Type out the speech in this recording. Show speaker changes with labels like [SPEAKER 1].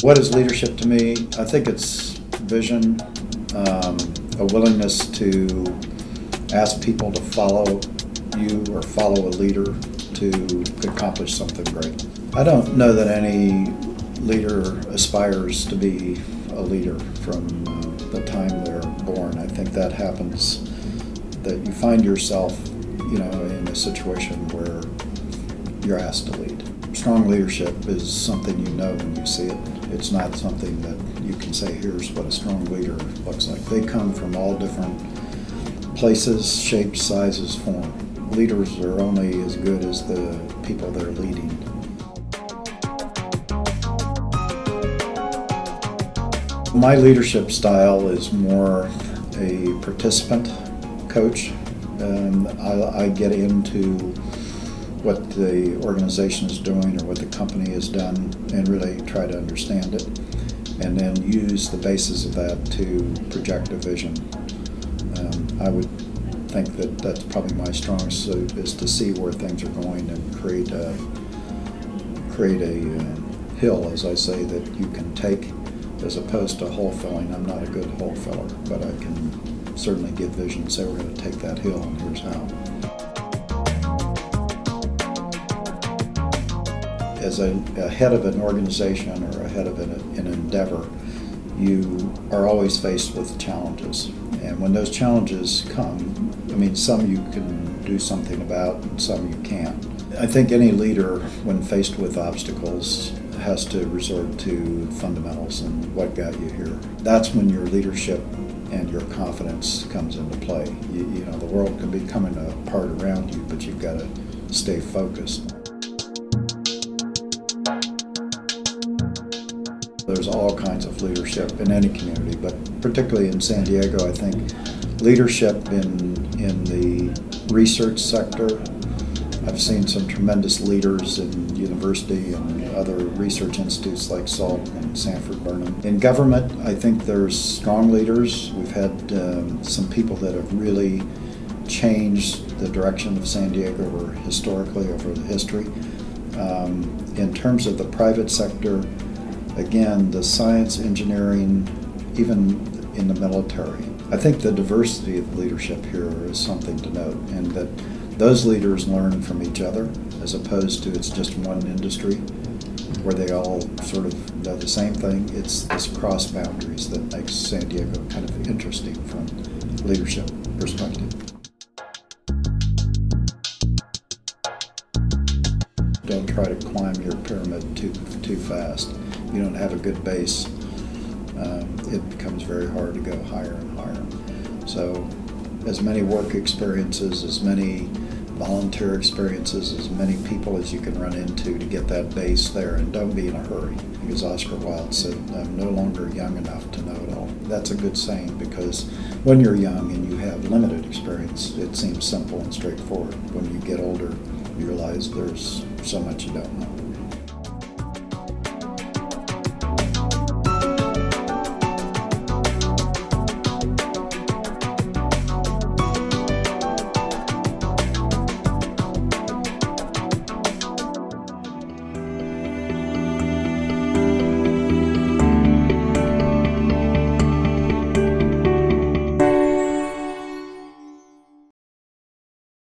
[SPEAKER 1] What is leadership to me? I think it's vision, a willingness to ask people to follow you or follow a leader to accomplish something great. I don't know that any leader aspires to be a leader from the time they're born. I think that happens, that you find yourself, in a situation where you're asked to lead. Strong leadership is something you know when you see it. It's not something that you can say, here's what a strong leader looks like. They come from all different places, shapes, sizes, form. Leaders are only as good as the people they're leading. My leadership style is more a participant coach. I get into what the organization is doing or what the company has done and really try to understand it, and then use the basis of that to project a vision. I would think that that's probably my strongest suit, is to see where things are going and create a hill, as I say, that you can take, as opposed to hole filling. I'm not a good hole filler, but I can certainly give vision and say we're going to take that hill and here's how. As a head of an organization or a head of an endeavor, you are always faced with challenges. And when those challenges come, some you can do something about and some you can't. I think any leader, when faced with obstacles, has to resort to fundamentals and what got you here. That's when your leadership and your confidence comes into play. The world can be coming apart around you, but you've got to stay focused. There's all kinds of leadership in any community, but particularly in San Diego, I think leadership in the research sector. I've seen some tremendous leaders in university and other research institutes like SALT and Sanford Burnham. In government, I think there's strong leaders. We've had some people that have really changed the direction of San Diego or historically over the history. In terms of the private sector, again, the science, engineering, even in the military. I think the diversity of leadership here is something to note, and that those leaders learn from each other as opposed to it's just one industry where they all sort of know the same thing. It's this cross boundaries that makes San Diego kind of interesting from a leadership perspective. Don't try to climb your pyramid too fast. You don't have a good base, it becomes very hard to go higher and higher. So as many work experiences, as many volunteer experiences, as many people as you can run into to get that base there, and don't be in a hurry. Because Oscar Wilde said, I'm no longer young enough to know it all. That's a good saying, because when you're young and you have limited experience, it seems simple and straightforward. When you get older, you realize there's so much you don't know.